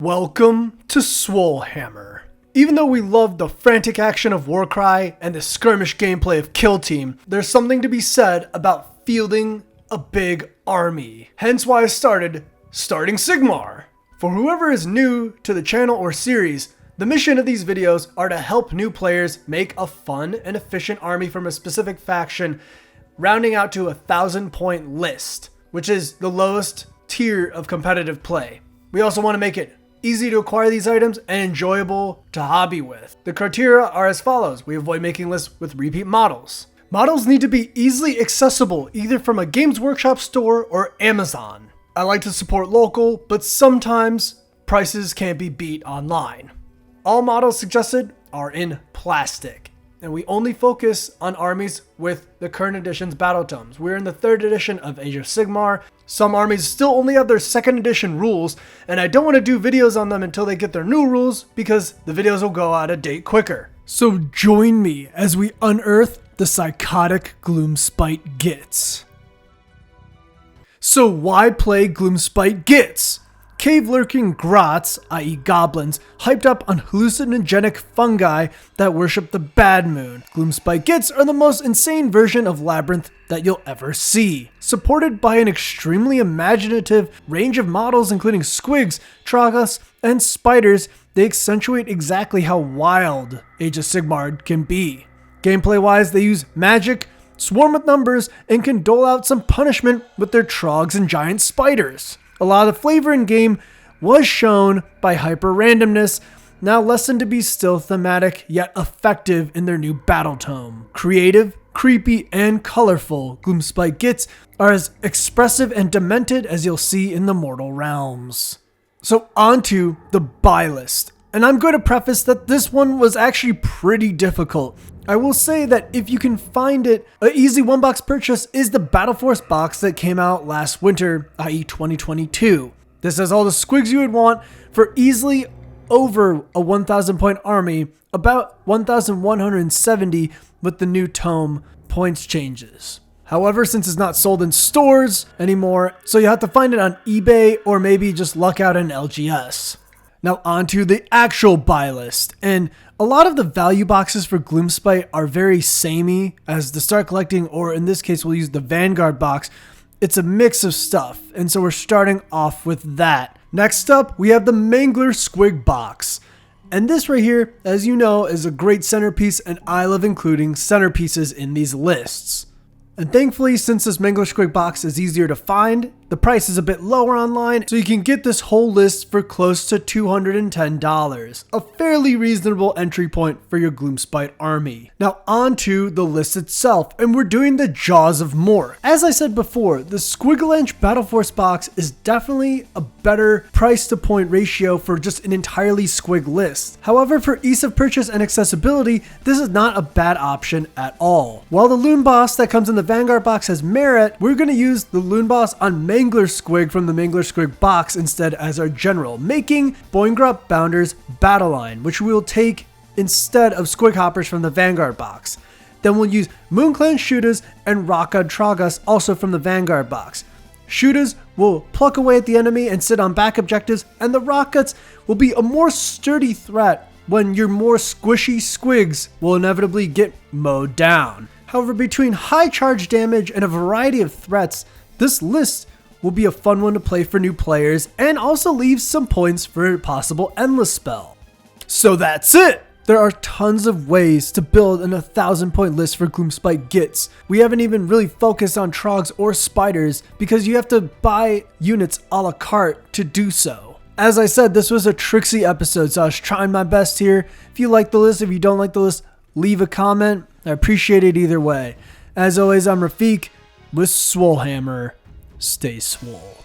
Welcome to Swolehammer. Even though we love the frantic action of Warcry and the skirmish gameplay of Kill Team, there's something to be said about fielding a big army. Hence why I started Starting Sigmar. For whoever is new to the channel or series, the mission of these videos are to help new players make a fun and efficient army from a specific faction, rounding out to a 1,000-point list, which is the lowest tier of competitive play. We also want to make it easy to acquire these items and enjoyable to hobby with. The criteria are as follows. We avoid making lists with repeat models. Models need to be easily accessible either from a Games Workshop store or Amazon. I like to support local, but sometimes prices can't be beat online. All models suggested are in plastic, and we only focus on armies with the current edition's battle tomes. We're in the 3rd edition of Age of Sigmar. Some armies still only have their 2nd edition rules, and I don't want to do videos on them until they get their new rules because the videos will go out of date quicker. So join me as we unearth the psychotic Gloomspite Gitz. So why play Gloomspite Gitz? Cave-lurking grots, i.e. goblins, hyped up on hallucinogenic fungi that worship the bad moon. Gloomspite Gitz are the most insane version of Labyrinth that you'll ever see. Supported by an extremely imaginative range of models including squigs, tragas, and spiders, they accentuate exactly how wild Age of Sigmar can be. Gameplay-wise, they use magic, swarm with numbers, and can dole out some punishment with their trogs and giant spiders. A lot of the flavor in game was shown by hyper randomness, now lessened to be still thematic yet effective in their new battle tome. Creative, creepy, and colorful, Gloomspite Gitz are as expressive and demented as you'll see in the Mortal Realms. So onto the buy list. And I'm going to preface that this one was actually pretty difficult. I will say that if you can find it, an easy one-box purchase is the Battle Force box that came out last winter, i.e. 2022. This has all the squigs you would want for easily over a 1,000 point army, about 1,170 with the new tome points changes. However, since it's not sold in stores anymore, so you have to find it on eBay or maybe just luck out in LGS. Now onto the actual buy list, and a lot of the value boxes for Gloomspite are very samey as the start collecting, or in this case we'll use the Vanguard box. It's a mix of stuff, and so we're starting off with that. Next up, we have the Mangler Squig box. And this right here, as you know, is a great centerpiece, and I love including centerpieces in these lists. And thankfully, since this Mangler Squig box is easier to find, the price is a bit lower online, so you can get this whole list for close to $210, a fairly reasonable entry point for your Gloomspite army. Now onto the list itself, and we're doing the Jaws of Mork. As I said before, the Squiggle-Inch Battle Force box is definitely a better price to point ratio for just an entirely squig list. However, for ease of purchase and accessibility, this is not a bad option at all. While the Loon Boss that comes in the Vanguard box has merit, we're going to use the Loon Boss on Mangler Squig from the Mangler Squig box instead as our general, making Boingrup Bounder's battle line, which we will take instead of Squig Hoppers from the Vanguard box. Then we'll use Moonclan Shooters and Rockad Tragas also from the Vanguard box. Shooters will pluck away at the enemy and sit on back objectives, and the Rockets will be a more sturdy threat when your more squishy squigs will inevitably get mowed down. However, between high charge damage and a variety of threats, this list will be a fun one to play for new players and also leaves some points for a possible endless spell. So that's it! There are tons of ways to build an 1,000 point list for Gloomspite Gitz. We haven't even really focused on trogs or spiders because you have to buy units a la carte to do so. As I said, this was a tricksy episode, so I was trying my best here. If you like the list, if you don't like the list, leave a comment. I appreciate it either way. As always, I'm Rafik with Swolehammer. Stay swole.